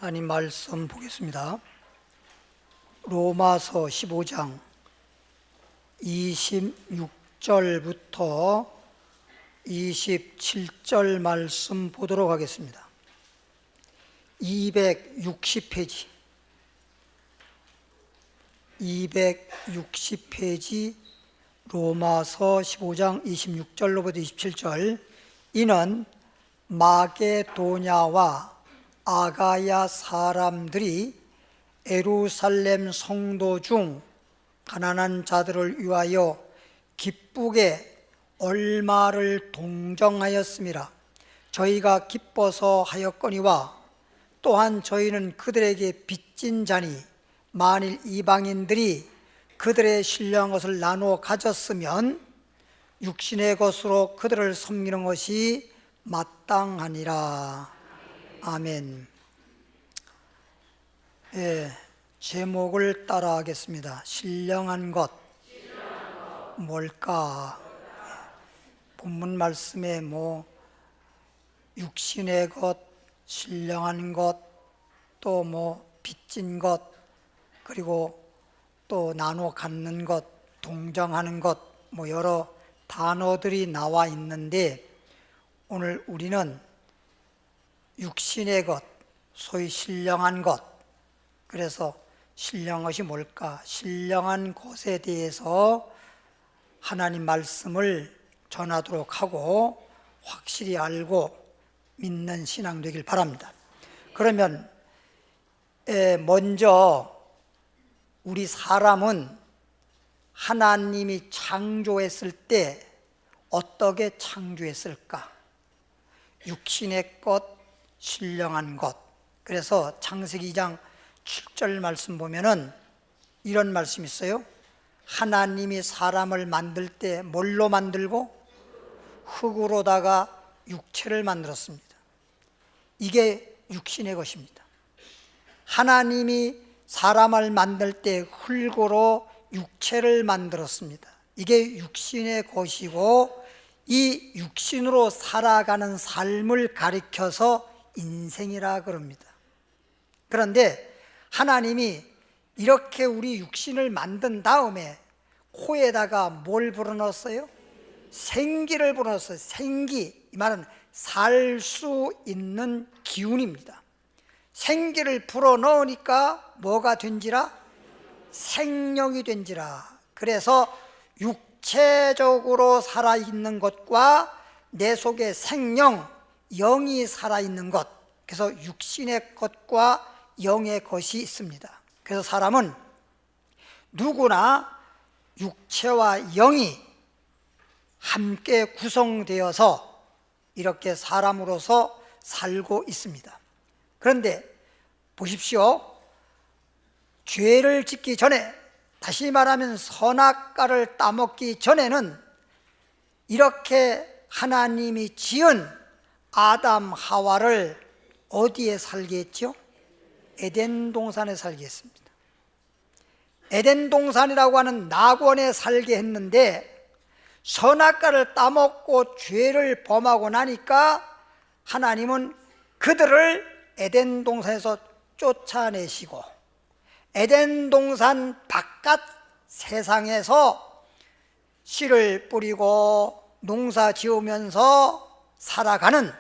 하나님 말씀 보겠습니다. 로마서 15장 26절부터 27절 말씀 보도록 하겠습니다. 260페이지 260페이지 로마서 15장 26절로부터 27절. 이는 마게도냐와 아가야 사람들이 예루살렘 성도 중 가난한 자들을 위하여 기쁘게 얼마를 동정하였음이라. 저희가 기뻐서 하였거니와 또한 저희는 그들에게 빚진 자니 만일 이방인들이 그들의 신령한 것을 나누어 가졌으면 육신의 것으로 그들을 섬기는 것이 마땅하니라. 아멘. 제목을 따라하겠습니다. 신령한 것 뭘까? 본문 말씀에 육신의 것, 신령한 것, 또 빚진 것, 그리고 또 나눠 갖는 것, 동정하는 것, 여러 단어들이 나와 있는데, 오늘 우리는 육신의 것, 소위 신령한 것, 그래서 신령한 것이 뭘까? 신령한 것에 대해서 하나님 말씀을 전하도록 하고 확실히 알고 믿는 신앙 되길 바랍니다. 그러면 먼저 우리 사람은 하나님이 창조했을 때 어떻게 창조했을까? 육신의 것, 신령한 것. 그래서 창세기 2장 7절 말씀 보면은 이런 말씀이 있어요. 하나님이 사람을 만들 때 뭘로 만들고? 흙으로다가 육체를 만들었습니다. 이게 육신의 것입니다. 하나님이 사람을 만들 때 흙으로 육체를 만들었습니다. 이게 육신의 것이고, 이 육신으로 살아가는 삶을 가리켜서 인생이라 그럽니다. 그런데 하나님이 이렇게 우리 육신을 만든 다음에 코에다가 뭘 불어넣었어요? 생기를 불어넣었어요. 생기, 이 말은 살 수 있는 기운입니다. 생기를 불어넣으니까 뭐가 된지라? 생명이 된지라. 그래서 육체적으로 살아있는 것과 내 속에 생명, 영이 살아있는 것, 그래서 육신의 것과 영의 것이 있습니다. 그래서 사람은 누구나 육체와 영이 함께 구성되어서 이렇게 사람으로서 살고 있습니다. 그런데 보십시오. 죄를 짓기 전에, 다시 말하면 선악과를 따먹기 전에는 이렇게 하나님이 지은 아담 하와를 어디에 살게 했죠? 에덴 동산에 살게 했습니다. 에덴 동산이라고 하는 낙원에 살게 했는데, 선악과를 따먹고 죄를 범하고 나니까 하나님은 그들을 에덴 동산에서 쫓아내시고 에덴 동산 바깥 세상에서 씨를 뿌리고 농사 지으면서 살아가는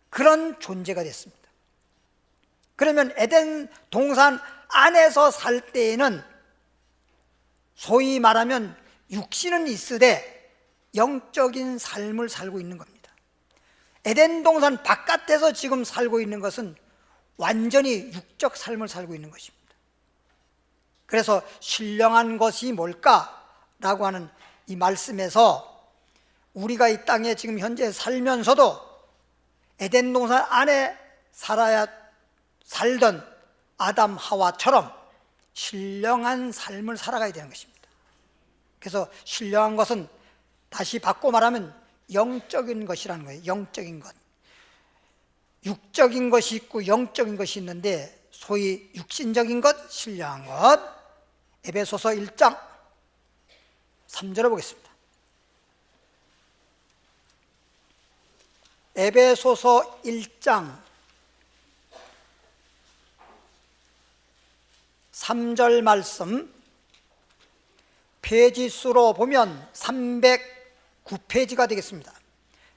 그런 존재가 됐습니다. 그러면 에덴 동산 안에서 살 때에는 소위 말하면 육신은 있으되 영적인 삶을 살고 있는 겁니다. 에덴 동산 바깥에서 지금 살고 있는 것은 완전히 육적 삶을 살고 있는 것입니다. 그래서 신령한 것이 뭘까라고 하는 이 말씀에서 우리가 이 땅에 지금 현재 살면서도 에덴 동산 안에 살던 아담 하와처럼 신령한 삶을 살아가야 되는 것입니다. 그래서 신령한 것은 다시 바꿔 말하면 영적인 것이라는 거예요. 영적인 것. 육적인 것이 있고 영적인 것이 있는데, 소위 육신적인 것, 신령한 것. 에베소서 1장 3절을 보겠습니다. 에베소서 1장 3절 말씀 페이지 수로 보면 309페이지가 되겠습니다.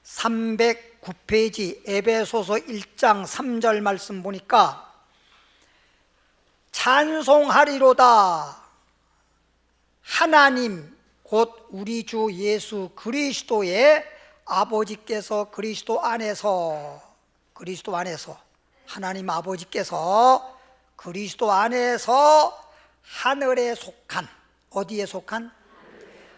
309페이지 에베소서 1장 3절 말씀 보니까 찬송하리로다 하나님 곧 우리 주 예수 그리스도의 아버지께서 그리스도 안에서 하나님 아버지께서 그리스도 안에서 하늘에 속한, 어디에 속한?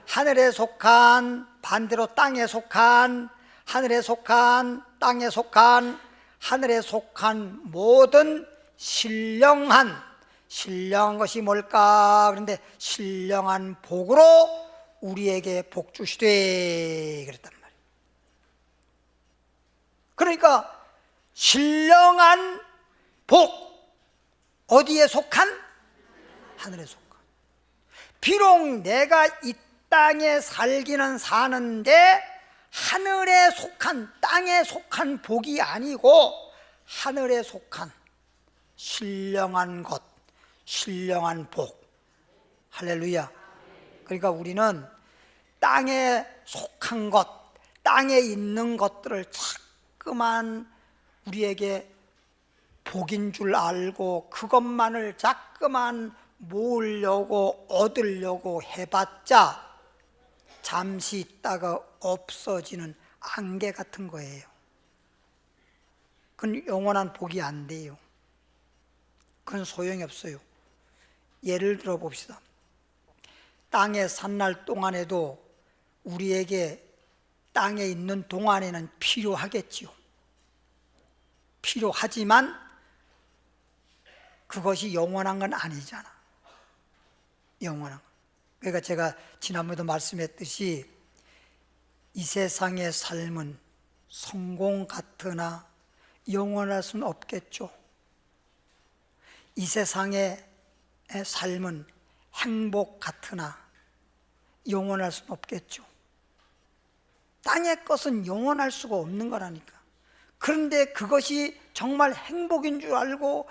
하늘에 속한, 반대로 땅에 속한, 하늘에 속한, 땅에 속한, 하늘에 속한 모든 신령한 것이 뭘까? 그런데 신령한 복으로 우리에게 복 주시되 그랬단 말이에요. 그러니까 신령한 복, 어디에 속한? 하늘에 속한. 비록 내가 이 땅에 살기는 사는데 하늘에 속한, 땅에 속한 복이 아니고 하늘에 속한 신령한 것, 신령한 복. 할렐루야. 그러니까 우리는 땅에 속한 것, 땅에 있는 것들을 자꾸만 우리에게 복인 줄 알고 그것만을 자꾸만 모으려고 얻으려고 해봤자 잠시 있다가 없어지는 안개 같은 거예요. 그건 영원한 복이 안 돼요. 그건 소용이 없어요. 예를 들어 봅시다. 땅에 산 날 동안에도 우리에게 땅에 있는 동안에는 필요하겠지요. 필요하지만 그것이 영원한 건 아니잖아. 영원한 건. 그러니까 제가 지난번에도 말씀했듯이 이 세상의 삶은 성공 같으나 영원할 수는 없겠죠. 이 세상의 삶은 행복 같으나 영원할 수는 없겠죠. 땅의 것은 영원할 수가 없는 거라니까. 그런데 그것이 정말 행복인 줄 알고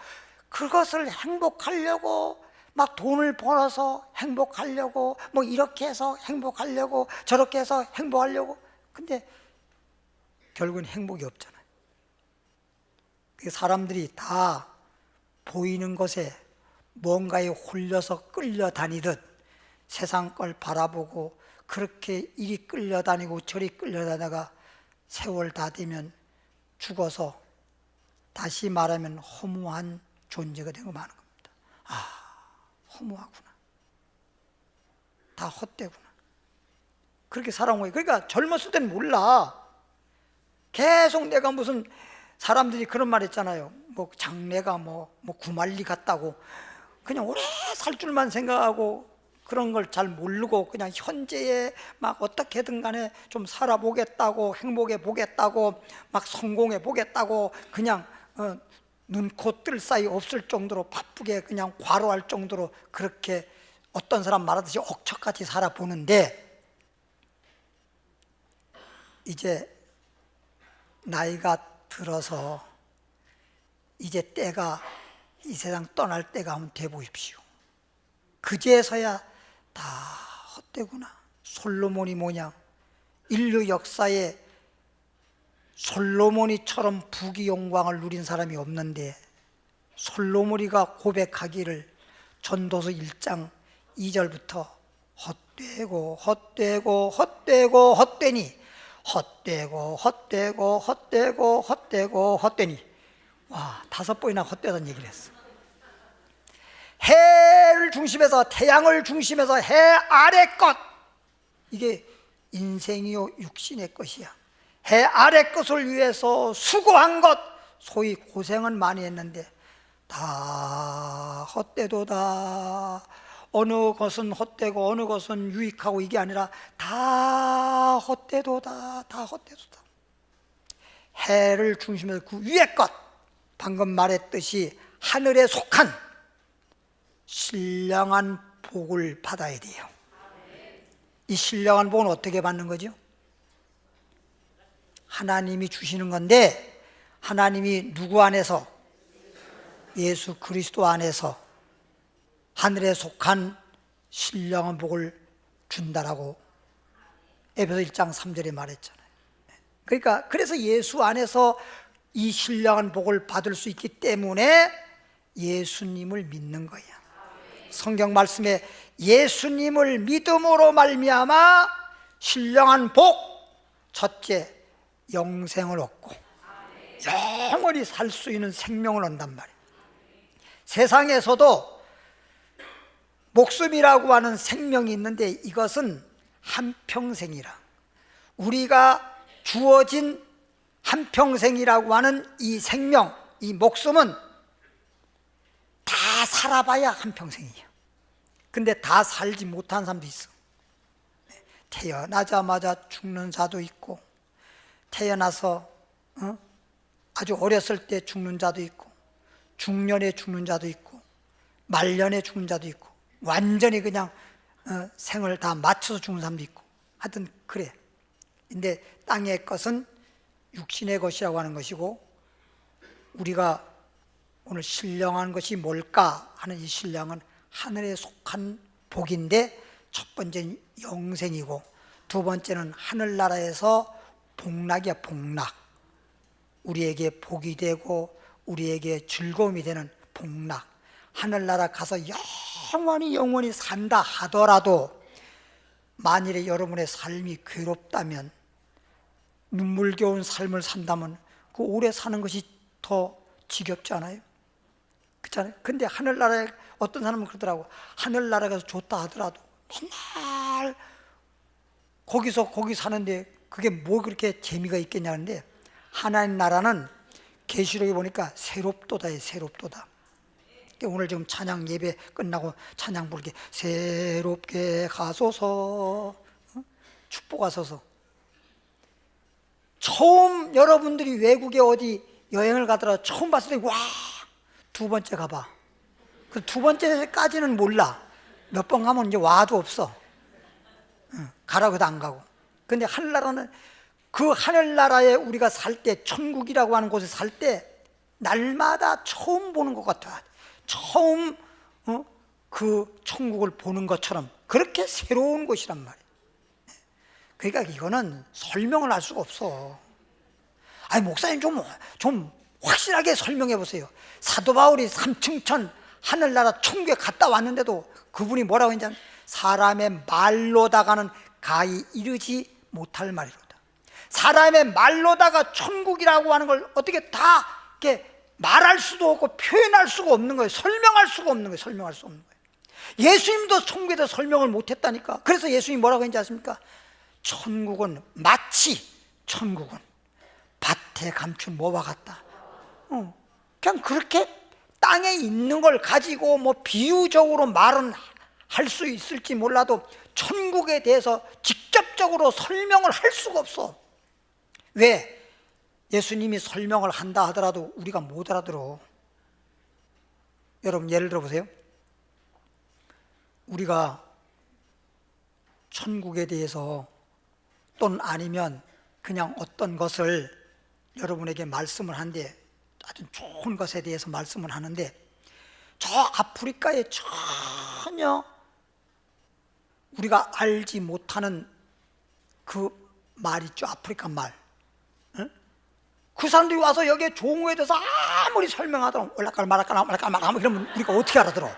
그것을 행복하려고 막 돈을 벌어서 행복하려고 뭐 이렇게 해서 행복하려고 저렇게 해서 행복하려고, 근데 결국은 행복이 없잖아요. 사람들이 다 보이는 것에 뭔가에 홀려서 끌려다니듯 세상 걸 바라보고 그렇게 이리 끌려다니고 저리 끌려다니다가 세월 다 되면 죽어서 다시 말하면 허무한 존재가 되고 마는 겁니다. 아, 허무하구나. 다 헛되구나. 그렇게 살아온 거예요. 그러니까 젊었을 때는 몰라. 계속 내가 무슨 사람들이 그런 말 했잖아요. 뭐 장래가 뭐 구말리 같다고. 그냥 오래 살 줄만 생각하고 그런 걸 잘 모르고 그냥 현재에 막 어떻게든 간에 좀 살아보겠다고, 행복해 보겠다고, 막 성공해 보겠다고 그냥 눈, 코, 뜰 사이 없을 정도로 바쁘게 그냥 과로할 정도로 그렇게 어떤 사람 말하듯이 억척같이 살아보는데 이제 나이가 들어서 이제 때가 이 세상 떠날 때가 한번 돼 보십시오. 그제서야 다 헛되구나. 솔로몬이 뭐냐? 인류 역사에 솔로몬이처럼 부귀 영광을 누린 사람이 없는데 솔로몬이가 고백하기를 전도서 1장 2절부터 헛되고 헛되고 헛되고 헛되니 헛되고 헛되고 헛되고 헛되고 헛되니, 와, 5번이나 헛되다는 얘기를 했어. 해를 중심해서, 태양을 중심해서 해 아래 것, 이게 인생이요 육신의 것이야. 해 아래 것을 위해서 수고한 것, 소위 고생은 많이 했는데 다 헛되도다. 어느 것은 헛되고 어느 것은 유익하고 이게 아니라 다 헛되도다. 다 헛되도다. 해를 중심해서 그 위의 것, 방금 말했듯이 하늘에 속한 신령한 복을 받아야 돼요. 이 신령한 복은 어떻게 받는 거죠? 하나님이 주시는 건데, 하나님이 누구 안에서? 예수 그리스도 안에서 하늘에 속한 신령한 복을 준다라고 에베소 1장 3절에 말했잖아요. 그러니까 그래서 예수 안에서 이 신령한 복을 받을 수 있기 때문에 예수님을 믿는 거야. 성경 말씀에 예수님을 믿음으로 말미암아 신령한 복, 첫째 영생을 얻고 영원히 살 수 있는 생명을 얻는단 말이에요. 세상에서도 목숨이라고 하는 생명이 있는데 이것은 한평생이라, 우리가 주어진 한평생이라고 하는 이 생명, 이 목숨은 다 살아봐야 한평생이에요. 근데 다 살지 못한 사람도 있어. 태어나자마자 죽는 자도 있고, 태어나서 아주 어렸을 때 죽는 자도 있고, 중년에 죽는 자도 있고, 말년에 죽는 자도 있고, 완전히 그냥 생을 다 맞춰서 죽는 사람도 있고, 하여튼 그래. 근데 땅의 것은 육신의 것이라고 하는 것이고, 우리가 오늘 신령한 것이 뭘까 하는 이 신령은 하늘에 속한 복인데, 첫 번째는 영생이고 두 번째는 하늘나라에서 복락이야. 복락, 우리에게 복이 되고 우리에게 즐거움이 되는 복락. 하늘나라 가서 영원히 산다 하더라도 만일에 여러분의 삶이 괴롭다면, 눈물겨운 삶을 산다면 그 오래 사는 것이 더 지겹지 않아요? 그렇잖아요. 근데 하늘나라에 어떤 사람은 그러더라고. 하늘나라가 좋다 하더라도 맨날 거기서 거기 사는데 그게 뭐 그렇게 재미가 있겠냐는데, 하나님 나라는 계시록에 보니까 새롭도다예요. 새롭도다. 오늘 지금 찬양 예배 끝나고 찬양 부르게 새롭게 가소서, 축복하소서. 처음 여러분들이 외국에 어디 여행을 가더라도 처음 봤을 때 와, 두 번째 가봐. 그 두 번째까지는 몰라. 몇 번 가면 이제 와도 없어. 가라고 해도 안 가고. 근데 하늘나라는, 그 하늘나라에 우리가 살 때, 천국이라고 하는 곳에 살 때 날마다 처음 보는 것 같아. 처음 그 천국을 보는 것처럼 그렇게 새로운 곳이란 말이에요. 그러니까 이거는 설명을 할 수가 없어. 아니 목사님 좀 확실하게 설명해 보세요. 사도 바울이 삼층천 하늘나라 천국에 갔다 왔는데도 그분이 뭐라고 했냐면, 사람의 말로다가는 가히 이르지 못할 말이로다. 사람의 말로다가 천국이라고 하는 걸 어떻게 다 이렇게 말할 수도 없고 표현할 수가 없는 거예요. 설명할 수가 없는 거예요. 설명할 수 없는 거예요. 예수님도 천국에 대해서 설명을 못했다니까. 그래서 예수님이 뭐라고 했는지 아십니까? 천국은 마치, 천국은 밭에 감춘 뭐와 같다. 그냥 그렇게 땅에 있는 걸 가지고 뭐 비유적으로 말은 할 수 있을지 몰라도 천국에 대해서 직접적으로 설명을 할 수가 없어. 왜? 예수님이 설명을 한다 하더라도 우리가 못 알아들어. 여러분 예를 들어 보세요. 우리가 천국에 대해서 또는 아니면 그냥 어떤 것을 여러분에게 말씀을 하는데, 아주 좋은 것에 대해서 말씀을 하는데, 저 아프리카에 전혀 우리가 알지 못하는 그 말 있죠. 아프리카 말. 그 사람들이 와서 여기에 종우에 대해서 아무리 설명하더라도 올라까라 이러면 우리가 어떻게 알아들어?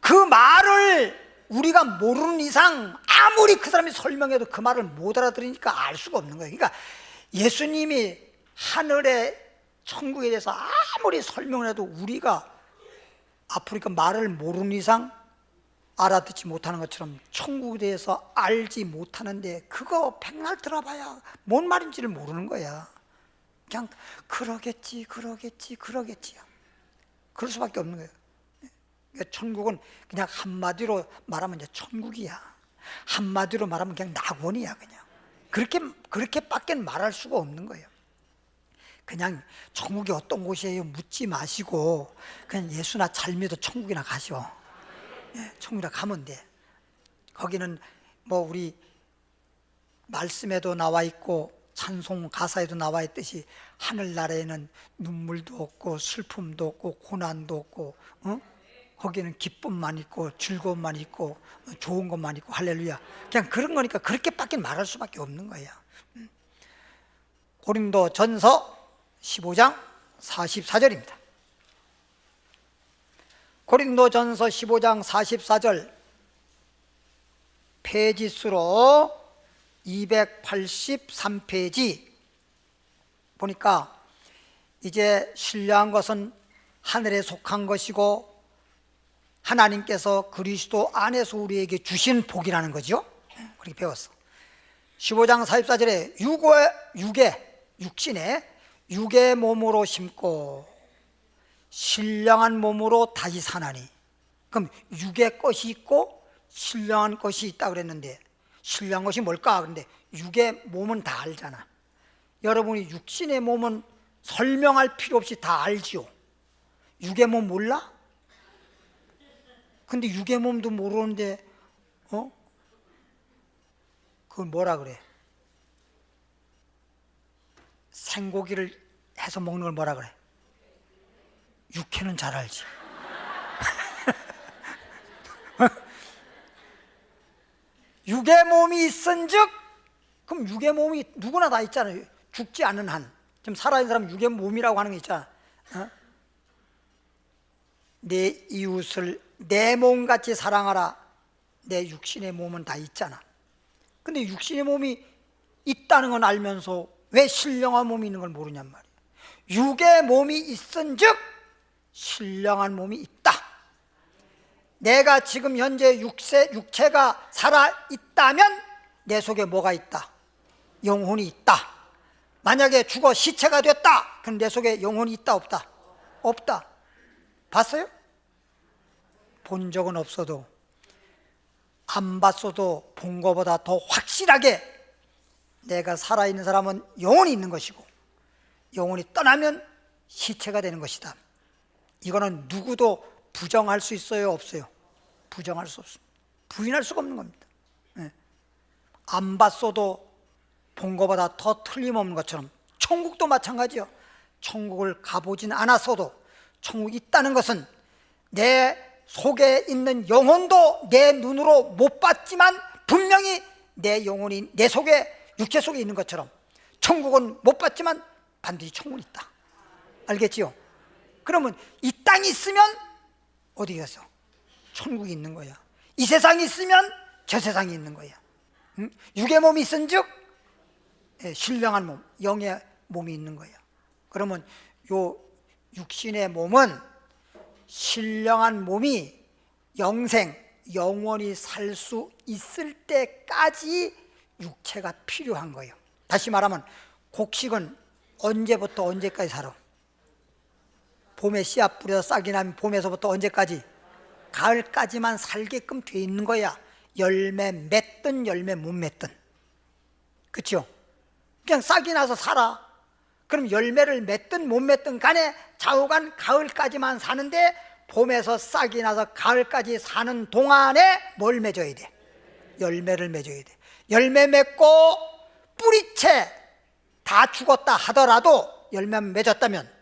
그 말을 우리가 모르는 이상 아무리 그 사람이 설명해도 그 말을 못 알아들으니까 알 수가 없는 거예요. 그러니까 예수님이 하늘의 천국에 대해서 아무리 설명을 해도 우리가 아프리카 말을 모르는 이상 알아듣지 못하는 것처럼 천국에 대해서 알지 못하는데, 그거 백날 들어봐야 뭔 말인지를 모르는 거야. 그냥 그러겠지 그럴 수밖에 없는 거예요. 그러니까 천국은 그냥 한마디로 말하면 이제 천국이야. 한마디로 말하면 그냥 낙원이야. 그냥 그렇게밖에 말할 수가 없는 거예요. 그냥 천국이 어떤 곳이에요 묻지 마시고 그냥 예수나 잘 믿어 천국이나 가시오. 천국이나 가면 돼. 거기는 뭐 우리 말씀에도 나와 있고 찬송 가사에도 나와 있듯이 하늘나라에는 눈물도 없고 슬픔도 없고 고난도 없고 거기는 기쁨만 있고 즐거움만 있고 좋은 것만 있고 할렐루야. 그냥 그런 거니까 그렇게밖에 말할 수밖에 없는 거야. 고린도전서 15장 44절입니다. 고린도전서 15장 44절 페이지수로 283페이지 보니까 이제 신뢰한 것은 하늘에 속한 것이고 하나님께서 그리스도 안에서 우리에게 주신 복이라는 거죠. 그렇게 배웠어. 15장 44절에 육신에 육의 몸으로 심고 신령한 몸으로 다시 사나니. 그럼 육의 것이 있고 신령한 것이 있다 그랬는데 신령한 것이 뭘까? 그런데 육의 몸은 다 알잖아. 여러분이 육신의 몸은 설명할 필요 없이 다 알지요. 육의 몸 몰라? 근데 육의 몸도 모르는데 그걸 뭐라 그래? 생고기를 해서 먹는 걸 뭐라 그래? 육회는 잘 알지. 육의 몸이 있은즉, 그럼 육의 몸이 누구나 다 있잖아요. 죽지 않는 한. 지금 살아있는 사람 육의 몸이라고 하는 게 있잖아. 내 이웃을 내 몸같이 사랑하라. 내 육신의 몸은 다 있잖아. 근데 육신의 몸이 있다는 건 알면서 왜 신령한 몸이 있는 걸 모르냔 말이야. 육의 몸이 있은즉 신령한 몸이 있다. 내가 지금 현재 육체가 살아있다면 내 속에 뭐가 있다? 영혼이 있다. 만약에 죽어 시체가 됐다. 그럼 내 속에 영혼이 있다 없다? 없다. 봤어요? 본 적은 없어도 안 봤어도 본 것보다 더 확실하게 내가 살아있는 사람은 영혼이 있는 것이고 영혼이 떠나면 시체가 되는 것이다. 이거는 누구도 부정할 수 있어요? 없어요? 부정할 수 없습니다. 부인할 수가 없는 겁니다. 안 봤어도 본 것보다 더 틀림없는 것처럼 천국도 마찬가지요. 천국을 가보진 않았어도 천국이 있다는 것은 내 속에 있는 영혼도 내 눈으로 못 봤지만 분명히 내 영혼이 내 속에 육체 속에 있는 것처럼 천국은 못 봤지만 반드시 천국은 있다. 알겠지요? 그러면 이 땅이 있으면 어디 가서 천국이 있는 거야. 이 세상이 있으면 저 세상이 있는 거야. 육의 몸이 있은즉 신령한 몸, 영의 몸이 있는 거야. 그러면 요 육신의 몸은 신령한 몸이 영생, 영원히 살 수 있을 때까지 육체가 필요한 거예요. 다시 말하면 곡식은 언제부터 언제까지 살아? 봄에 씨앗 뿌려서 싹이 나면 봄에서부터 언제까지? 가을까지만 살게끔 돼 있는 거야. 열매 맺든 열매 못 맺든. 그렇죠? 그냥 싹이 나서 살아. 그럼 열매를 맺든 못 맺든 간에 좌우간 가을까지만 사는데 봄에서 싹이 나서 가을까지 사는 동안에 뭘 맺어야 돼? 열매를 맺어야 돼. 열매 맺고 뿌리채 다 죽었다 하더라도 열매만 맺었다면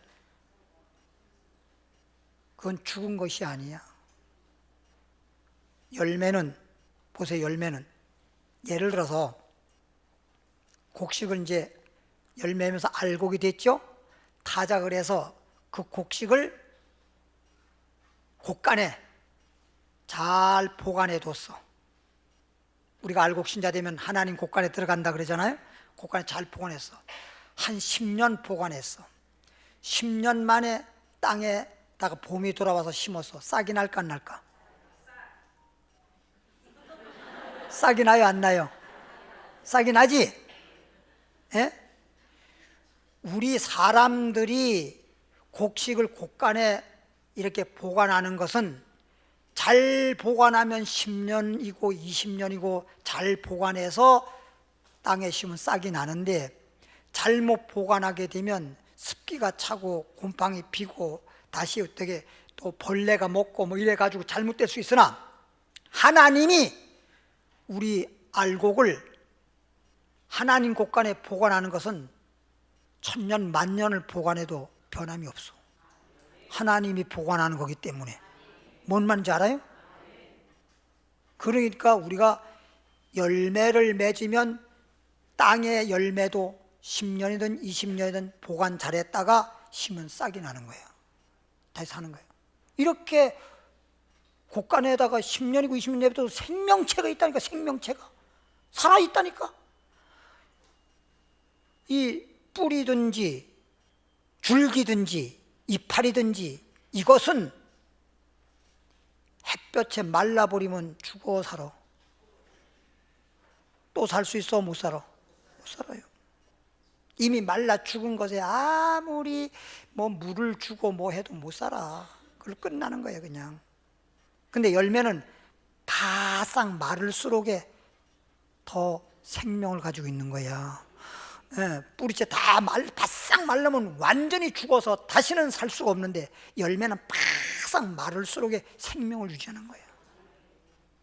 그건 죽은 것이 아니야. 열매는 보세요. 열매는 예를 들어서 곡식을 이제 열매면서 알곡이 됐죠. 타작을 해서 그 곡식을 곡간에 잘 보관해 뒀어. 우리가 알곡 신자 되면 하나님 곡간에 들어간다 그러잖아요. 곡간에 잘 보관했어. 한 10년 보관했어. 10년 만에 땅에다가 봄이 돌아와서 심었어. 싹이 날까 안 날까? 싹이 나요 안 나요? 싹이 나지? 예? 우리 사람들이 곡식을 곡간에 이렇게 보관하는 것은 잘 보관하면 10년이고 20년이고 잘 보관해서 땅에 심으면 싹이 나는데 잘못 보관하게 되면 습기가 차고 곰팡이 피고 다시 어떻게 또 벌레가 먹고 뭐 이래 가지고 잘못될 수 있으나 하나님이 우리 알곡을 하나님 곳간에 보관하는 것은 천년 만년을 보관해도 변함이 없어. 하나님이 보관하는 거기 때문에. 뭔 말인지 알아요? 그러니까 우리가 열매를 맺으면 땅의 열매도 10년이든 20년이든 보관 잘했다가 심은 싹이 나는 거예요. 다시 사는 거예요. 이렇게 곳간에다가 10년이고 20년 내도 생명체가 있다니까. 생명체가 살아있다니까. 이 뿌리든지 줄기든지 이파리든지 이것은 햇볕에 말라버리면 죽어 살아. 또 살 수 있어? 못 살아? 못 살아요. 이미 말라 죽은 것에 아무리 뭐 물을 주고 뭐 해도 못 살아. 그걸 끝나는 거예요 그냥. 근데 열매는 바싹 마를수록에 더 생명을 가지고 있는 거야. 예, 뿌리째 다 바싹 말르면 완전히 죽어서 다시는 살 수가 없는데 열매는 바싹 마를수록에 생명을 유지하는 거야.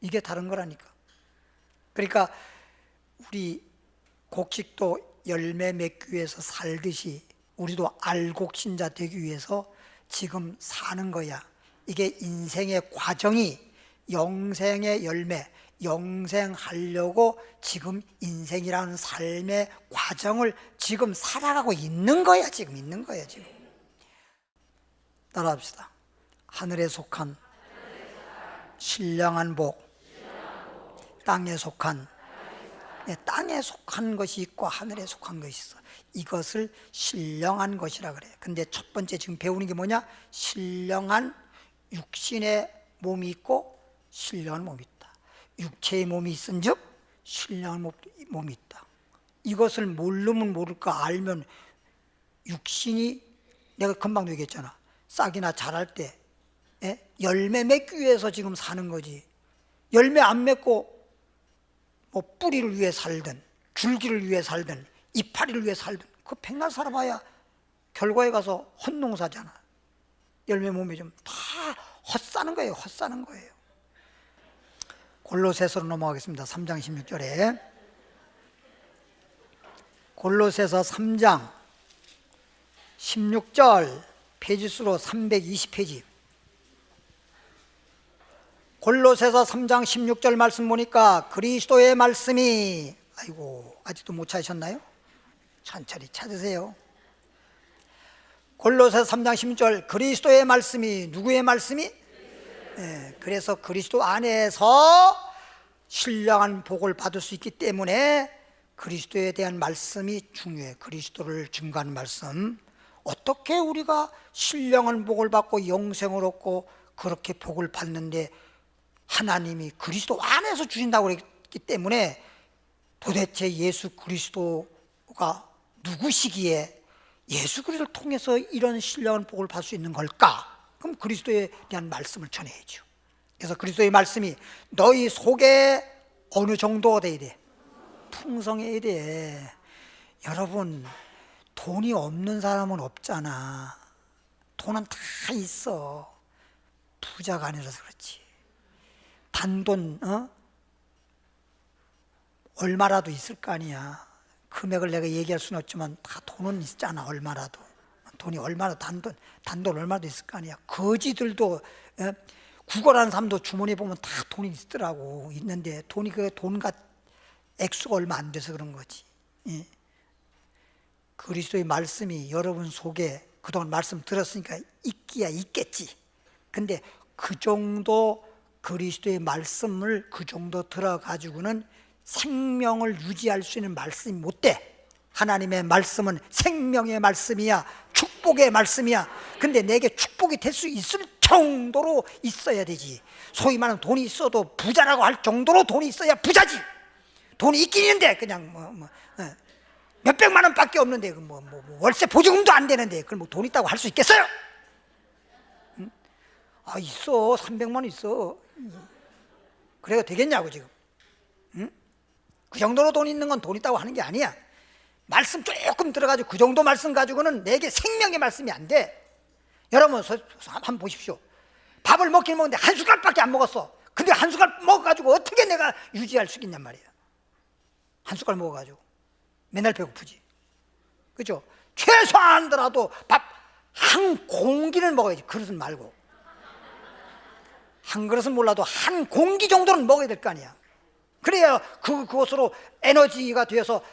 이게 다른 거라니까. 그러니까 우리 곡식도 열매 맺기 위해서 살듯이 우리도 알곡신자 되기 위해서 지금 사는 거야. 이게 인생의 과정이 영생의 열매, 영생하려고 지금 인생이라는 삶의 과정을 지금 살아가고 있는 거야. 지금 있는 거야 지금. 따라합시다. 하늘에 속한 신령한 복, 땅에 속한, 땅에 속한 것이 있고 하늘에 속한 것이 있어. 이것을 신령한 것이라 그래. 근데 첫 번째 지금 배우는 게 뭐냐? 신령한 육신의 몸이 있고 신령한 몸이 있다. 육체의 몸이 있은즉 신령한 몸이 있다. 이것을 모르면 모를까, 알면 육신이, 내가 금방도 얘기했잖아. 싹이나 자랄 때 열매 맺기 위해서 지금 사는 거지. 열매 안 맺고 뭐 뿌리를 위해 살든 줄기를 위해 살든 이파리를 위해 살든 그 백날 살아봐야 결과에 가서 헛농사잖아. 열매 못 맺으면 다 헛사는 거예요. 헛사는 거예요. 골로새서로 넘어가겠습니다. 3장 16절에 골로새서 3장 16절 페이지수로 320페이지. 골로새서 3장 16절 말씀 보니까 그리스도의 말씀이, 아이고 아직도 못 찾으셨나요? 천천히 찾으세요. 골로새서 3장 16절 그리스도의 말씀이, 누구의 말씀이? 그래서 그리스도 안에서 신령한 복을 받을 수 있기 때문에 그리스도에 대한 말씀이 중요해. 그리스도를 증거하는 말씀. 어떻게 우리가 신령한 복을 받고 영생을 얻고 그렇게 복을 받는데 하나님이 그리스도 안에서 주신다고 그랬기 때문에 도대체 예수 그리스도가 누구시기에 예수 그리스도를 통해서 이런 신령한 복을 받을 수 있는 걸까? 그럼 그리스도에 대한 말씀을 전해야죠. 그래서 그리스도의 말씀이 너희 속에 어느 정도가 돼야 돼? 풍성해야 돼. 여러분, 돈이 없는 사람은 없잖아. 돈은 다 있어. 부자가 아니라서 그렇지. 단돈 얼마라도 있을 거 아니야. 금액을 내가 얘기할 수는 없지만 다 돈은 있잖아. 얼마라도. 돈이 얼마나 단돈 얼마도 있을 거 아니야. 거지들도 구걸하는 사람도 주머니에 보면 다 돈이 있더라고. 있는데 돈이 그 돈과 액수가 얼마 안 돼서 그런 거지. 예. 그리스도의 말씀이 여러분 속에 그동안 말씀 들었으니까 있기야 있겠지. 근데 그 정도 그리스도의 말씀을 그 정도 들어가지고는 생명을 유지할 수 있는 말씀이 못 돼. 하나님의 말씀은 생명의 말씀이야. 축복의 말씀이야. 근데 내게 축복이 될 수 있을 정도로 있어야 되지. 소위 말하는 돈이 있어도 부자라고 할 정도로 돈이 있어야 부자지. 돈이 있긴 있는데 그냥 몇백만 원밖에 없는데 월세 보증금도 안 되는데 그걸 뭐 돈 있다고 할 수 있겠어요? 응? 아 있어. 300만 원 있어. 그래가 되겠냐고 지금. 응? 그 정도로 돈 있는 건 돈 있다고 하는 게 아니야. 말씀 조금 들어가지고 그 정도 말씀 가지고는 내게 생명의 말씀이 안 돼. 여러분 한번 보십시오. 밥을 먹긴 먹는데 한 숟갈밖에 안 먹었어. 근데 한 숟갈 먹어가지고 어떻게 내가 유지할 수 있냔 말이야. 한 숟갈 먹어가지고 맨날 배고프지. 그죠? 최소한더라도 밥 한 공기는 먹어야지. 그릇은 말고. 한 그릇은 몰라도 한 공기 정도는 먹어야 될 거 아니야. 그래야 그것으로 에너지가 되어서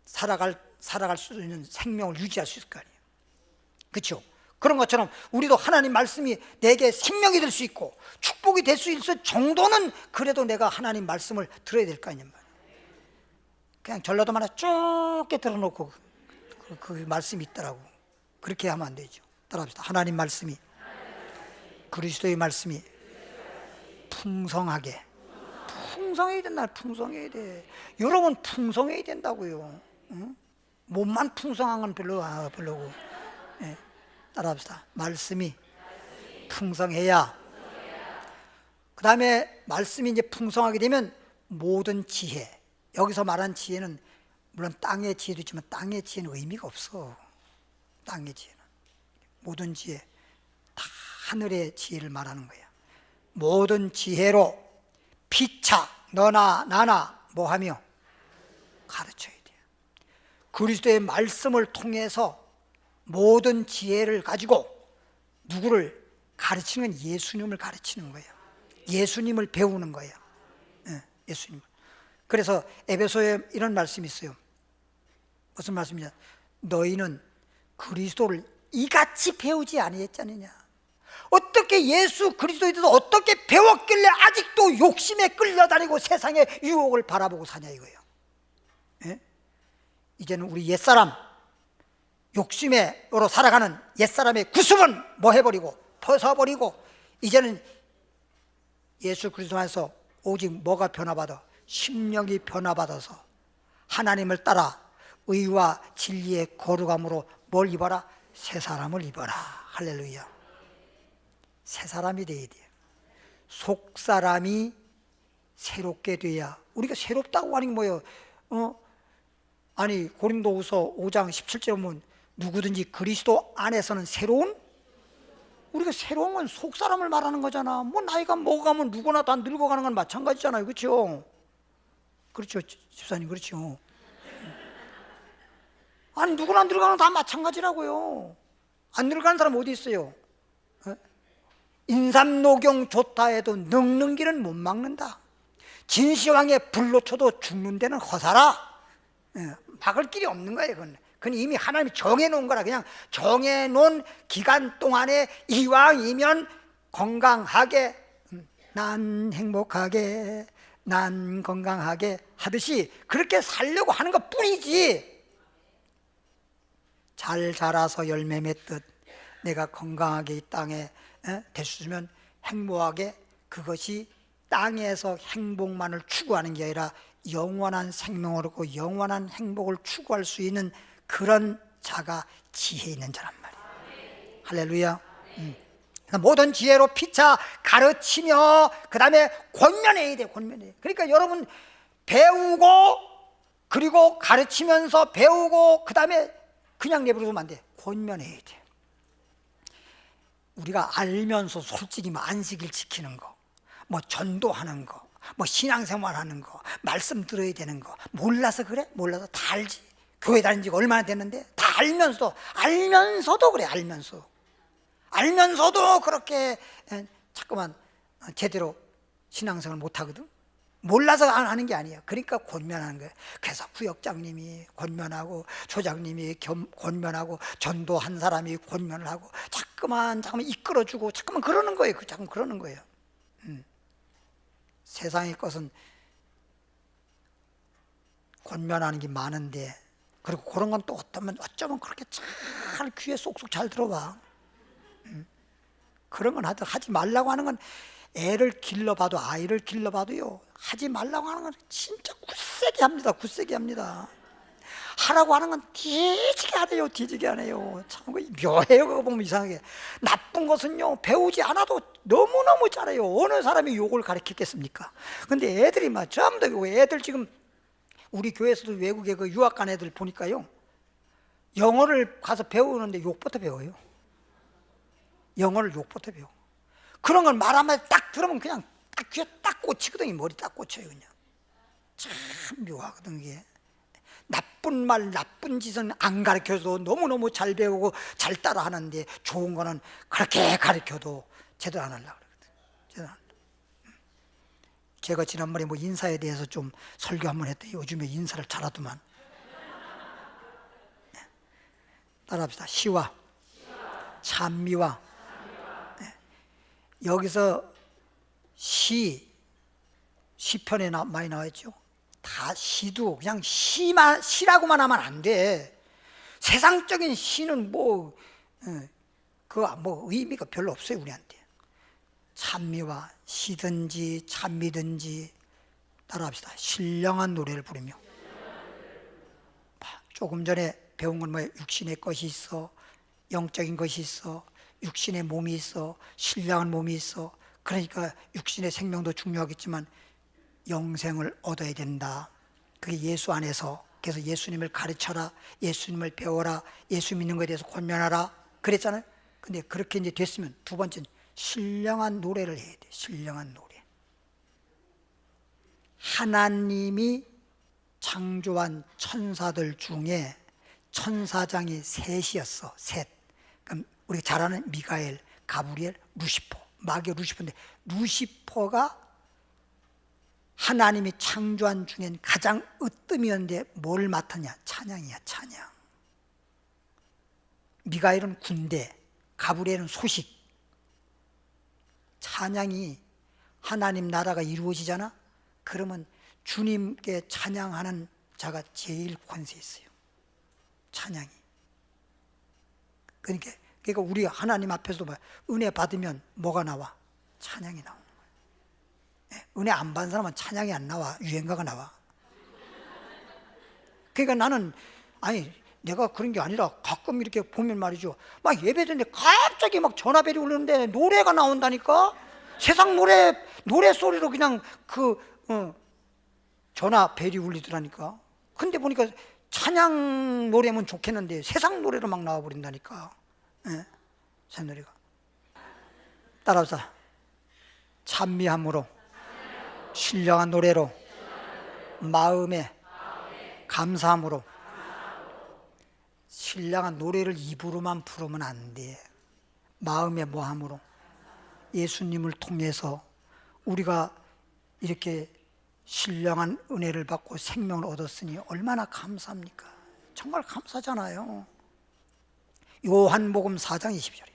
살아갈 수 있는 생명을 유지할 수 있을 거 아니에요. 그렇죠? 그런 것처럼 우리도 하나님 말씀이 내게 생명이 될 수 있고 축복이 될 수 있을 정도는 그래도 내가 하나님 말씀을 들어야 될 거 아니에요. 그냥 전라도만 쭉 들어놓고 그 말씀이 있더라고. 그렇게 하면 안 되죠. 따라합시다. 하나님 말씀이, 그리스도의 말씀이 풍성하게, 풍성해야 된다. 풍성해야 돼. 여러분 풍성해야 된다고요. 응? 몸만 풍성한 건 별로고. 네. 따라합시다. 말씀이 풍성해야. 그 다음에 말씀이 이제 풍성하게 되면 모든 지혜, 여기서 말한 지혜는 물론 땅의 지혜도 있지만 땅의 지혜는 의미가 없어. 땅의 지혜는 모든 지혜, 다 하늘의 지혜를 말하는 거야. 모든 지혜로 피차 너나 나나 뭐하며 가르쳐야 돼요. 그리스도의 말씀을 통해서 모든 지혜를 가지고 누구를 가르치는 건 예수님을 가르치는 거예요. 예수님을 배우는 거예요. 예수님. 그래서 에베소에 이런 말씀이 있어요. 무슨 말씀이냐? 너희는 그리스도를 이같이 배우지 아니했잖느냐. 어떻게 예수 그리스도에 대해서 어떻게 배웠길래 아직도 욕심에 끌려다니고 세상의 유혹을 바라보고 사냐 이거예요. 예? 이제는 우리 옛사람, 욕심으로 살아가는 옛사람의 구습은 뭐 해버리고 벗어버리고 이제는 예수 그리스도 안에서 오직 뭐가 변화받아? 심령이 변화받아서 하나님을 따라 의와 진리의 거룩함으로 뭘 입어라? 새 사람을 입어라. 할렐루야. 새 사람이 돼야 돼요. 속 사람이 새롭게 돼야. 우리가 새롭다고 하는 게 뭐예요? 아니 고린도후서 5장 17절에 보면 누구든지 그리스도 안에서는 새로운, 우리가 새로운 건 속 사람을 말하는 거잖아. 뭐 나이가 먹어가면 누구나 다 늙어가는 건 마찬가지잖아요. 그렇죠? 그렇죠 집사님. 그렇죠. 아니 누구나 늙어가는 건 다 마찬가지라고요. 안 늙어가는 사람 어디 있어요? 인삼노경 좋다 해도 늙는 길은 못 막는다. 진시황에 불로 쳐도 죽는 데는 허사라. 막을 길이 없는 거예요. 그건 이미 하나님이 정해놓은 거라. 그냥 정해놓은 기간 동안에 이왕이면 건강하게, 난 행복하게, 난 건강하게 하듯이 그렇게 살려고 하는 것 뿐이지. 잘 자라서 열매 맺듯 내가 건강하게 이 땅에 됐으면 행복하게, 그것이 땅에서 행복만을 추구하는 게 아니라 영원한 생명을 얻고 영원한 행복을 추구할 수 있는 그런 자가 지혜 있는 자란 말이에요. 할렐루야. 모든 지혜로 피차 가르치며 그 다음에 권면해야 돼. 권면해. 그러니까 여러분 배우고 그리고 가르치면서 배우고 그 다음에 그냥 내버려두면 안 돼. 권면해야 돼. 우리가 알면서 솔직히 뭐 안식일 지키는 거, 뭐 전도하는 거, 뭐 신앙생활하는 거, 말씀 들어야 되는 거 몰라서 그래? 몰라서 다 알지. 교회 다닌 지가 얼마나 됐는데 다 알면서도 그래. 알면서도 그렇게 자꾸만 제대로 신앙생활을 못하거든. 몰라서 안 하는 게 아니에요. 그러니까 권면하는 거예요. 그래서 구역장님이 권면하고 조장님이 권면하고 전도 한 사람이 권면을 하고 자꾸만 이끌어주고 자꾸만 그러는 거예요. 자꾸만 그러는 거예요. 세상의 것은 권면하는 게 많은데, 그리고 그런 건 또 어쩌면 그렇게 잘 귀에 쏙쏙 잘 들어와. 그런 건 하지 말라고 하는 건 애를 길러봐도, 아이를 길러봐도요, 하지 말라고 하는 건 진짜 굳세게 합니다. 하라고 하는 건 뒤지게 하네요. 참 묘해요. 그거 보면 이상하게. 나쁜 것은요 배우지 않아도 너무너무 잘해요. 어느 사람이 욕을 가르치겠습니까? 근데 애들이 막 전부 다, 애들 지금 우리 교회에서도 외국에 그 유학 간 애들 보니까요, 영어를 가서 배우는데 욕부터 배워요. 영어를 욕부터 배워. 그런 걸 말 한마디 딱 들으면 그냥 딱 귀에 딱 꽂히거든요. 머리 딱 꽂혀요. 그냥 참 묘하거든. 이게 나쁜 말, 나쁜 짓은 안 가르쳐도 너무너무 잘 배우고 잘 따라 하는데, 좋은 거는 그렇게 가르쳐도 제대로 안 하려고 그러거든. 제대로 안 하려고. 제가 지난번에 뭐 인사에 대해서 좀 설교 한번 했더니 요즘에 인사를 잘하더만. 따라합시다. 시와 찬미와. 여기서 시편에 많이 나와 있죠. 다 시도 그냥 시라고만 하면 안 돼. 세상적인 시는 의미가 별로 없어요, 우리한테. 찬미와 시든지 찬미든지. 따라합시다. 신령한 노래를 부르며. 조금 전에 배운 건 뭐예요? 육신의 것이 있어, 영적인 것이 있어, 육신의 몸이 있어, 신령한 몸이 있어. 그러니까 육신의 생명도 중요하겠지만 영생을 얻어야 된다. 그게 예수 안에서. 그래서 예수님을 가르쳐라, 예수님을 배워라, 예수 믿는 것에 대해서 권면하라 그랬잖아요. 근데 그렇게 이제 됐으면 두 번째는 신령한 노래를 해야 돼. 신령한 노래. 하나님이 창조한 천사들 중에 천사장이 셋이었어. 셋. 그럼 우리가 잘 아는 미가엘, 가브리엘, 루시퍼. 마귀 루시퍼인데, 루시퍼가 하나님이 창조한 중엔 가장 으뜸이었는데 뭘 맡았냐? 찬양이야, 찬양. 미가엘은 군대, 가브리엘은 소식. 찬양이 하나님 나라가 이루어지잖아? 그러면 주님께 찬양하는 자가 제일 권세 있어요. 찬양이. 그러니까 우리 하나님 앞에서도 은혜 받으면 뭐가 나와? 찬양이 나오는 거예요. 은혜 안 받은 사람은 찬양이 안 나와. 유행가가 나와. 그러니까 나는 내가 그런 게 아니라 가끔 이렇게 보면 말이죠, 막 예배 드는데 갑자기 막 전화벨이 울리는데 노래가 나온다니까. 세상 노래 소리로 그냥 전화벨이 울리더라니까. 근데 보니까 찬양 노래면 좋겠는데 세상 노래로 막 나와버린다니까. 새 노래가. 따라서 찬미함으로, 신령한 노래로, 마음에 감사함으로. 신령한 노래를 입으로만 부르면 안 돼. 마음에 뭐함으로. 예수님을 통해서 우리가 이렇게 신령한 은혜를 받고 생명을 얻었으니 얼마나 감사합니까? 정말 감사잖아요. 요한복음 4장 20절이에요.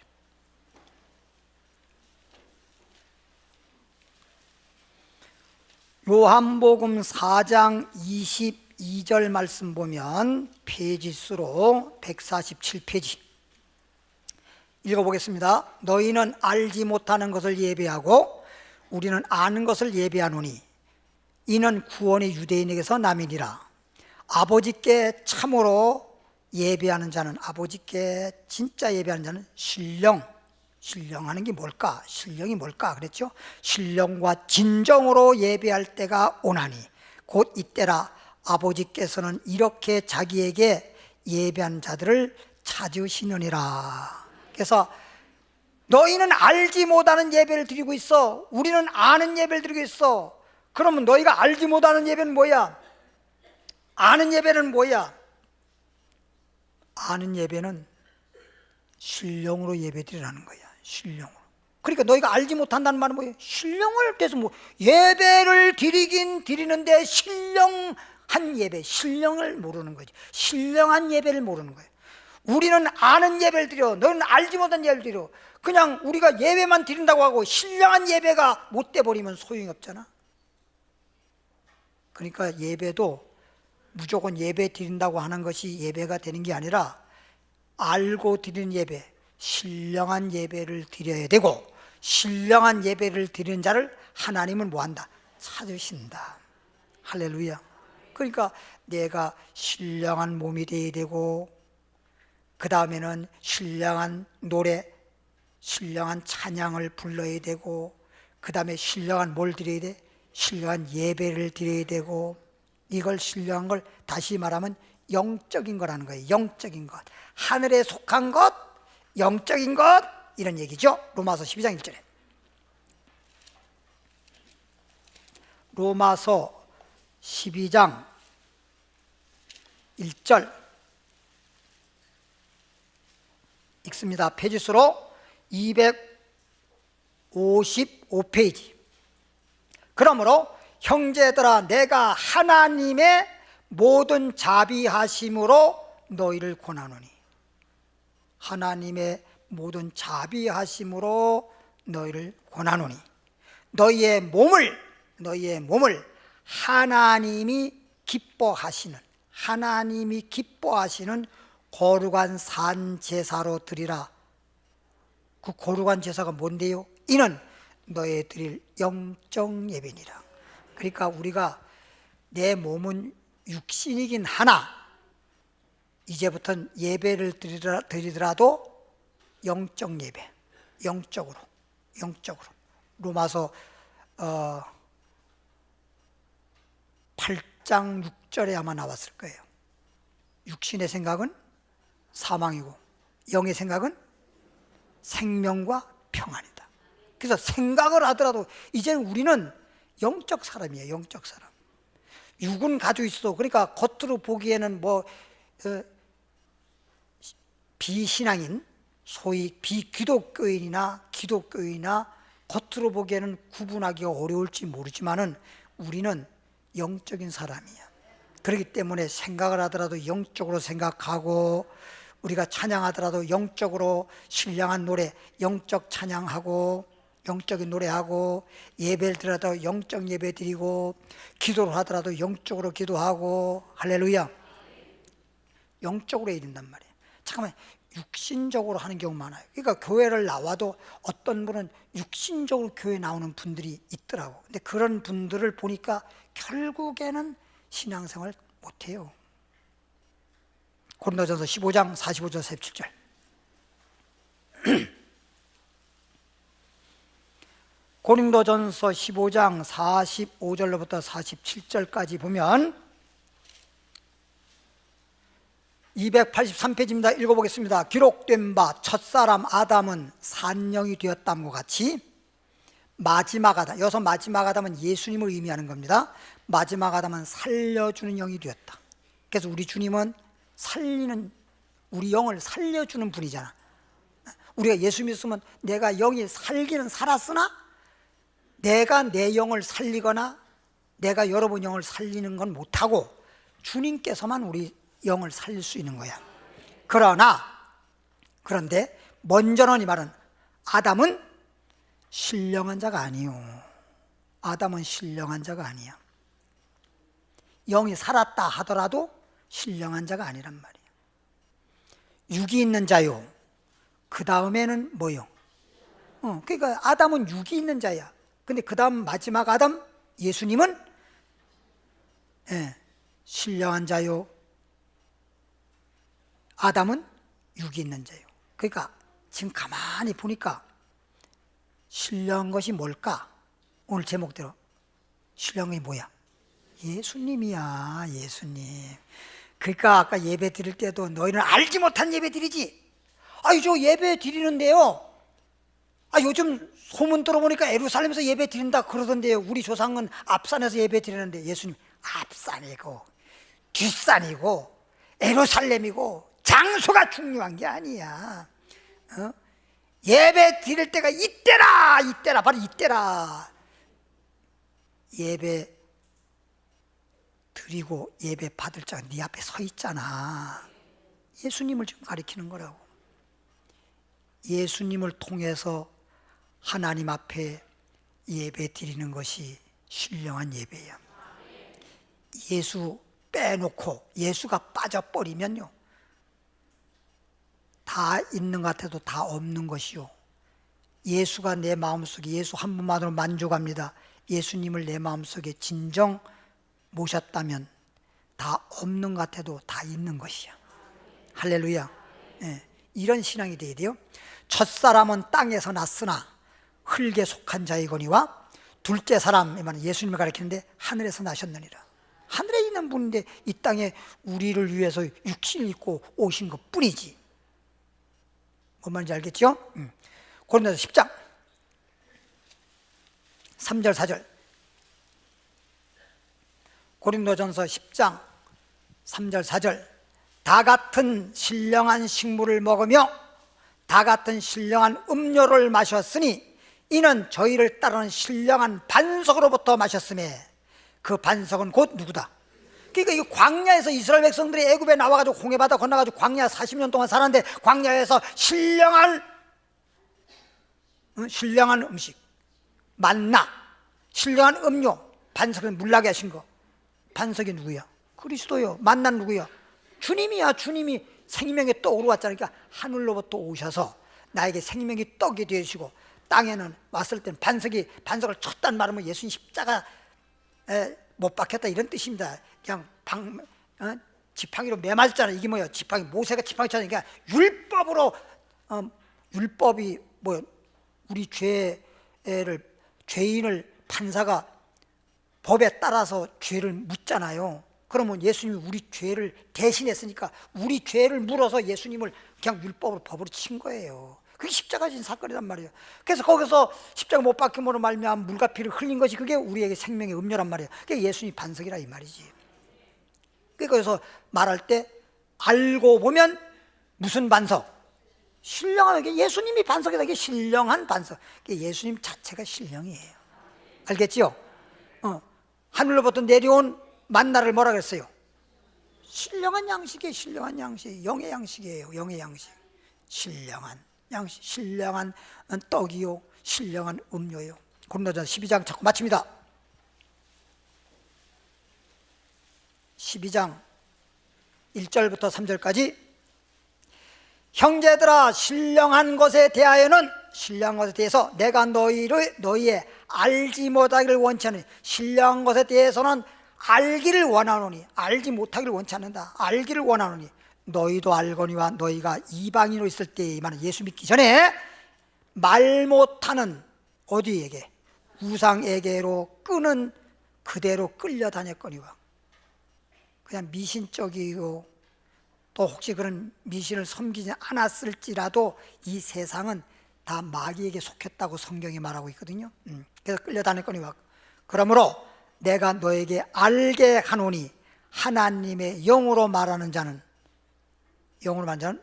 요한복음 4장 22절 말씀 보면 페이지 수로 147페이지 읽어보겠습니다. 너희는 알지 못하는 것을 예배하고 우리는 아는 것을 예배하노니 이는 구원이 유대인에게서 남이니라. 아버지께 참으로 예배하는 자는, 아버지께 진짜 예배하는 자는 신령하는 게 뭘까? 신령이 뭘까? 그랬죠? 신령과 진정으로 예배할 때가 오나니 곧 이때라. 아버지께서는 이렇게 자기에게 예배한 자들을 찾으시느니라. 그래서 너희는 알지 못하는 예배를 드리고 있어, 우리는 아는 예배를 드리고 있어. 그러면 너희가 알지 못하는 예배는 뭐야? 아는 예배는 뭐야? 아는 예배는 신령으로 예배드리라는 거야. 신령으로. 그러니까 너희가 알지 못한다는 말은 뭐예요? 신령을 대해서 예배를 드리긴 드리는데 신령한 예배, 신령을 모르는 거지. 신령한 예배를 모르는 거예요. 우리는 아는 예배를 드려, 너는 알지 못한 예배를 드려. 그냥 우리가 예배만 드린다고 하고 신령한 예배가 못 돼버리면 소용이 없잖아. 그러니까 예배도 무조건 예배 드린다고 하는 것이 예배가 되는 게 아니라 알고 드리는 예배, 신령한 예배를 드려야 되고, 신령한 예배를 드리는 자를 하나님은 뭐한다? 찾으신다. 할렐루야. 그러니까 내가 신령한 몸이 되어야 되고, 그 다음에는 신령한 노래, 신령한 찬양을 불러야 되고, 그 다음에 신령한 뭘 드려야 돼? 신령한 예배를 드려야 되고. 이걸 신령한 걸 다시 말하면 영적인 거라는 거예요. 영적인 것, 하늘에 속한 것, 영적인 것, 이런 얘기죠. 로마서 12장 1절에. 로마서 12장 1절 읽습니다. 페이지수로 255페이지. 그러므로 형제들아, 내가 하나님의 모든 자비하심으로 너희를 권하노니, 하나님의 모든 자비하심으로 너희를 권하노니, 너희의 몸을 하나님이 기뻐하시는 거룩한 산 제사로 드리라. 그 거룩한 제사가 뭔데요? 이는 너희 드릴 영적 예배니라. 그러니까 우리가 내 몸은 육신이긴 하나 이제부터는 예배를 드리더라도 영적 예배, 영적으로. 로마서 8장 6절에 아마 나왔을 거예요. 육신의 생각은 사망이고 영의 생각은 생명과 평안이다. 그래서 생각을 하더라도 이제는 우리는 영적 사람이에요. 영적 사람. 육은 가지고 있어. 그러니까 겉으로 보기에는 비신앙인, 소위 비기독교인이나 기독교인이나 겉으로 보기에는 구분하기가 어려울지 모르지만은 우리는 영적인 사람이야. 그렇기 때문에 생각을 하더라도 영적으로 생각하고, 우리가 찬양하더라도 영적으로 신령한 노래, 영적 찬양하고, 영적인 노래하고, 예배를 드려도 영적 예배 드리고, 기도를 하더라도 영적으로 기도하고. 할렐루야. 영적으로 해야 된단 말이에요. 잠깐만, 육신적으로 하는 경우 많아요. 그러니까 교회를 나와도 어떤 분은 육신적으로 교회 나오는 분들이 있더라고. 근데 그런 분들을 보니까 결국에는 신앙생활 못해요. 고린도전서 15장 45절 47절. 고린도전서 15장 45절로부터 47절까지 보면 283페이지입니다. 읽어보겠습니다. 기록된 바 첫사람 아담은 산영이 되었다함과 같이 마지막 아담, 여기서 마지막 아담은 예수님을 의미하는 겁니다. 마지막 아담은 살려주는 영이 되었다. 그래서 우리 주님은 우리 영을 살려주는 분이잖아. 우리가 예수 믿으면 내가 영이 살기는 살았으나 내가 내 영을 살리거나 내가 여러분 영을 살리는 건 못하고 주님께서만 우리 영을 살릴 수 있는 거야. 그런데 먼저는 이 말은 아담은 신령한 자가 아니요. 아담은 신령한 자가 아니야. 영이 살았다 하더라도 신령한 자가 아니란 말이야. 육이 있는 자요. 그 다음에는 뭐요? 그러니까 아담은 육이 있는 자야. 근데 그 다음 마지막 아담 예수님은 신령한 자요. 아담은 육이 있는 자요. 그러니까 지금 가만히 보니까 신령한 것이 뭘까? 오늘 제목대로 신령한 것이 뭐야? 예수님이야. 예수님. 그러니까 아까 예배 드릴 때도 너희는 알지 못한 예배 드리지. 저 예배 드리는데요, 요즘 소문 들어보니까 예루살렘에서 예배 드린다 그러던데요. 우리 조상은 앞산에서 예배 드리는데 예수님 앞산이고 뒷산이고 예루살렘이고 장소가 중요한 게 아니야. 예배 드릴 때가 이때라, 바로 이때라. 예배 드리고 예배 받을 자가 네 앞에 서 있잖아. 예수님을 지금 가리키는 거라고. 예수님을 통해서 하나님 앞에 예배 드리는 것이 신령한 예배야. 예수 빼놓고 예수가 빠져버리면요, 다 있는 것 같아도 다 없는 것이요. 예수가 내 마음속에, 예수 한 분만으로 만족합니다. 예수님을 내 마음속에 진정 모셨다면 다 없는 것 같아도 다 있는 것이야. 할렐루야. 이런 신앙이 돼야 돼요. 첫사람은 땅에서 났으나 흙에 속한 자이거니와 둘째 사람, 예수님을 가리키는데 하늘에서 나셨느니라. 하늘에 있는 분인데 이 땅에 우리를 위해서 육신을 입고 오신 것 뿐이지. 뭔 말인지 알겠죠? 고린도서 10장 3절 4절. 고린도전서 10장 3절 4절 다 같은 신령한 식물을 먹으며 다 같은 신령한 음료를 마셨으니 이는 저희를 따르는 신령한 반석으로부터 마셨음에 그 반석은 곧 누구다? 그러니까 이 광야에서 이스라엘 백성들이 애굽에 나와가지고 홍해바다 건너가지고 광야 40년 동안 살았는데 광야에서 신령한 음식, 만나, 신령한 음료, 반석을 물나게 하신 거. 반석이 누구야? 그리스도요. 만난 누구야? 주님이야. 주님이 생명의 떡으로 왔잖아요. 그러니까 하늘로부터 오셔서 나에게 생명의 떡이 되시고 땅에는 왔을 때는 반석을 쳤단 말은 예수님 십자가 못 박혔다 이런 뜻입니다. 그냥 지팡이로 매맞았잖아. 이게 뭐야? 지팡이, 모세가 지팡이 쳤으니까 율법으로 율법이 뭐 우리 죄인을 판사가 법에 따라서 죄를 묻잖아요. 그러면 예수님이 우리 죄를 대신했으니까 우리 죄를 물어서 예수님을 그냥 율법으로 법으로 친 거예요. 그게 십자가 진 사건이란 말이에요. 그래서 거기서 십자가 못 박힘으로 말미암아 물과 피를 흘린 것이 그게 우리에게 생명의 음료란 말이에요. 그게 예수님 반석이라 이 말이지. 그래서 말할 때 알고 보면 무슨 반석? 신령한 게 예수님이 반석이다. 이게 신령한 반석. 예수님 자체가 신령이에요. 알겠지요? 하늘로부터 내려온 만나를 뭐라 그랬어요? 신령한 양식이에요. 신령한 양식, 영의 양식이에요. 영의 양식, 신령한 양식, 신령한 떡이요, 신령한 음료요. 고린도전서 12장 자꾸 마칩니다. 12장 1절부터 3절까지 형제들아 신령한 것에 대하여는 신령한 것에 대해서 내가 너희의 알지 못하기를 원치 않으니 신령한 것에 대해서는 알기를 원하노니 알지 못하기를 원치 않는다. 알기를 원하노니 너희도 알거니와 너희가 이방인으로 있을 때에만 예수 믿기 전에 말 못하는 어디에게 우상에게로 끄는 그대로 끌려다녔거니와 그냥 미신적이고 또 혹시 그런 미신을 섬기지 않았을지라도 이 세상은 다 마귀에게 속했다고 성경이 말하고 있거든요. 그래서 끌려다녔거니와 그러므로 내가 너에게 알게 하노니 하나님의 영으로 말하는 자는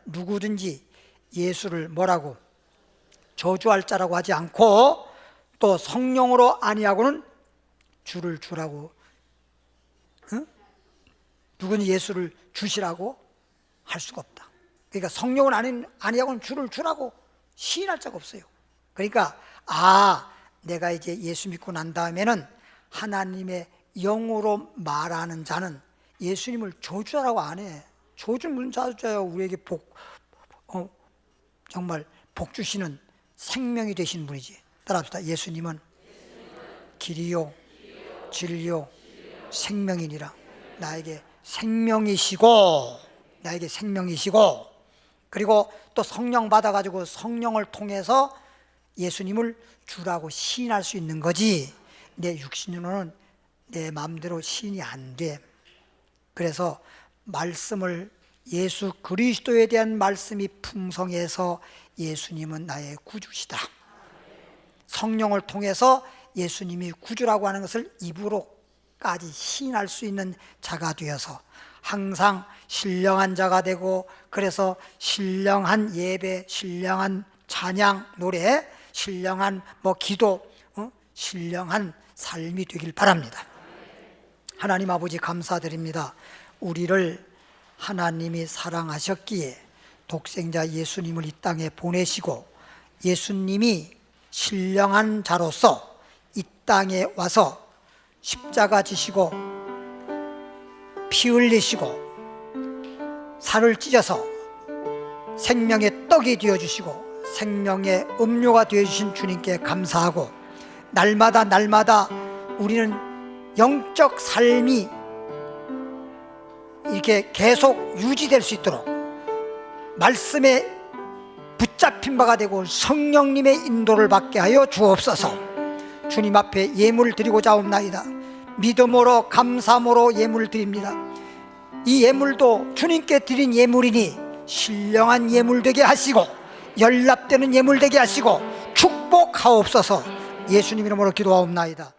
누구든지 예수를 뭐라고 저주할 자라고 하지 않고 또 성령으로 아니하고는 주를 주라고 누구든지 예수를 주시라고 할 수가 없다. 그러니까 성령은 아니하고는 주를 주라고 시인할 자가 없어요. 그러니까 내가 이제 예수 믿고 난 다음에는 하나님의 영으로 말하는 자는 예수님을 저주하라고 안 해. 저주는 무슨 저주예요? 우리에게 정말 복 주시는 생명이 되신 분이지. 따라합시다. 예수님은 길이요 진리요 생명이니라. 나에게 생명이시고 그리고 또 성령 받아가지고 성령을 통해서 예수님을 주라고 시인할 수 있는 거지 내 육신으로는 내 마음대로 시인이 안 돼. 그래서 말씀을 예수 그리스도에 대한 말씀이 풍성해서 예수님은 나의 구주시다. 성령을 통해서 예수님이 구주라고 하는 것을 입으로까지 시인할 수 있는 자가 되어서 항상 신령한 자가 되고 그래서 신령한 예배, 신령한 찬양, 노래, 신령한 기도, 신령한 삶이 되길 바랍니다. 하나님 아버지 감사드립니다. 우리를 하나님이 사랑하셨기에 독생자 예수님을 이 땅에 보내시고 예수님이 신령한 자로서 이 땅에 와서 십자가 지시고 피 흘리시고 살을 찢어서 생명의 떡이 되어주시고 생명의 음료가 되어주신 주님께 감사하고 날마다 우리는 영적 삶이 이렇게 계속 유지될 수 있도록 말씀에 붙잡힌 바가 되고 성령님의 인도를 받게 하여 주옵소서. 주님 앞에 예물 드리고자 옵나이다. 믿음으로 감사함으로 예물 드립니다. 이 예물도 주님께 드린 예물이니 신령한 예물 되게 하시고 연락되는 예물 되게 하시고 축복하옵소서. 예수님 이름으로 기도하옵나이다.